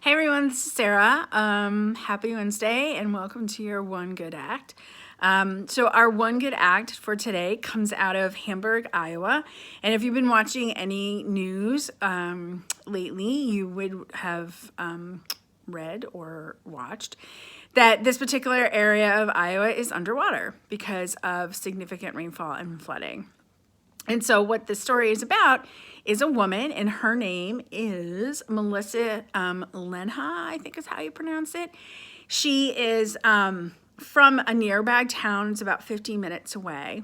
Hey everyone, this is Sarah. Happy Wednesday and welcome to your One Good Act. So our One Good Act for today comes out of Hamburg, Iowa. And if you've been watching any news lately, you would have read or watched that this particular area of Iowa is underwater because of significant rainfall and flooding. And so what this story is about is a woman, and her name is Melissa Lenha, I think is how you pronounce it. She is from a nearby town. It's about 15 minutes away.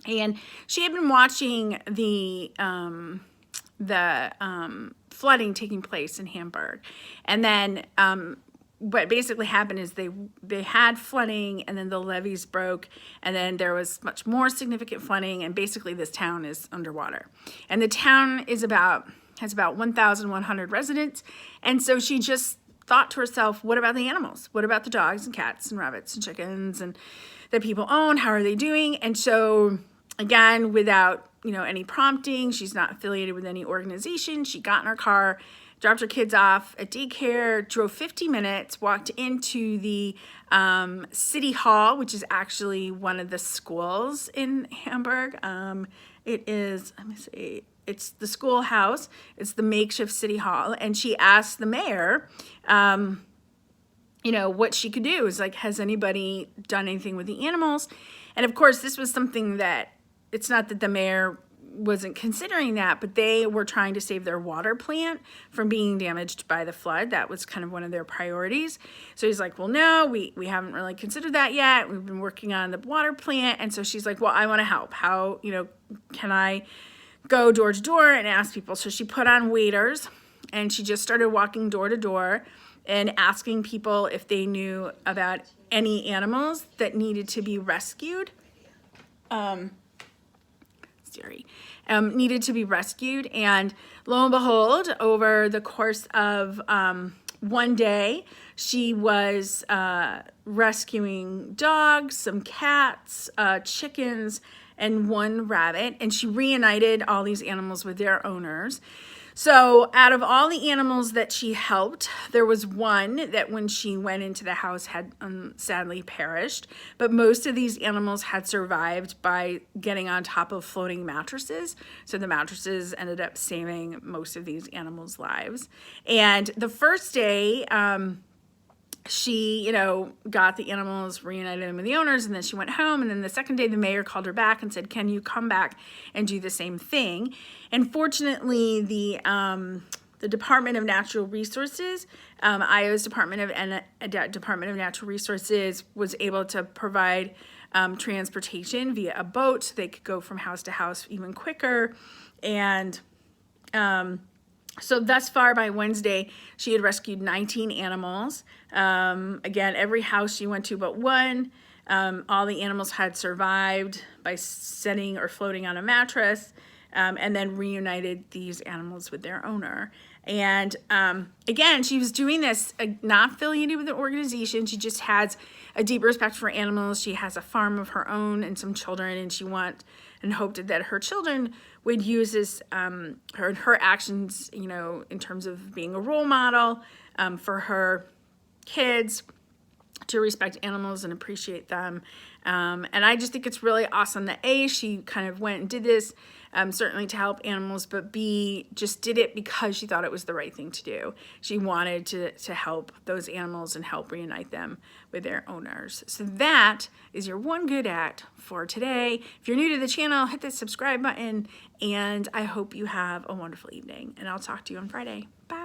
And she had been watching the flooding taking place in Hamburg. And then what basically happened is they had flooding, and then the levees broke, and then there was much more significant flooding, and basically this town is underwater. And the town has about 1,100 residents, and so she just thought to herself, what about the animals? What about the dogs and cats and rabbits and chickens and that people own? How are they doing? And so again, without any prompting, she's not affiliated with any organization. She got in her car, dropped her kids off at daycare, drove 50 minutes, walked into the city hall, which is actually one of the schools in Hamburg. It is, let me see, it's the schoolhouse. It's the makeshift city hall. And she asked the mayor, what she could do. Is like, has anybody done anything with the animals? And of course, this was something that, it's not that the mayor wasn't considering that, but they were trying to save their water plant from being damaged by the flood. That was kind of one of their priorities. So he's like, well, no, we haven't really considered that yet. We've been working on the water plant. And so she's like, well, I want to help. How, can I go door to door and ask people? So she put on waiters, and she just started walking door to door and asking people if they knew about any animals that needed to be rescued. Needed to be rescued. And lo and behold, over the course of one day, she was rescuing dogs, some cats, chickens, and one rabbit. And she reunited all these animals with their owners. So out of all the animals that she helped, there was one that when she went into the house had sadly perished. But most of these animals had survived by getting on top of floating mattresses. So the mattresses ended up saving most of these animals' lives. And the first day, she, got the animals, reunited them with the owners, and then she went home. And then the second day, the mayor called her back and said, can you come back and do the same thing? And fortunately, the Department of Natural Resources, Iowa's Department of Natural Resources, was able to provide transportation via a boat, so they could go from house to house even quicker. And so thus far by Wednesday, she had rescued 19 animals. Again, every house she went to but one, all the animals had survived by sitting or floating on a mattress, and then reunited these animals with their owner. And again, she was doing this not affiliated with an organization. She just has a deep respect for animals. She has a farm of her own and some children, and she hoped that her children would use this, her actions, in terms of being a role model for her kids to respect animals and appreciate them. And I just think it's really awesome that A, she kind of went and did this, certainly to help animals, but B, just did it because she thought it was the right thing to do. She wanted to help those animals and help reunite them with their owners. So that is your One Good Act for today. If you're new to the channel, hit the subscribe button, and I hope you have a wonderful evening, and I'll talk to you on Friday. Bye.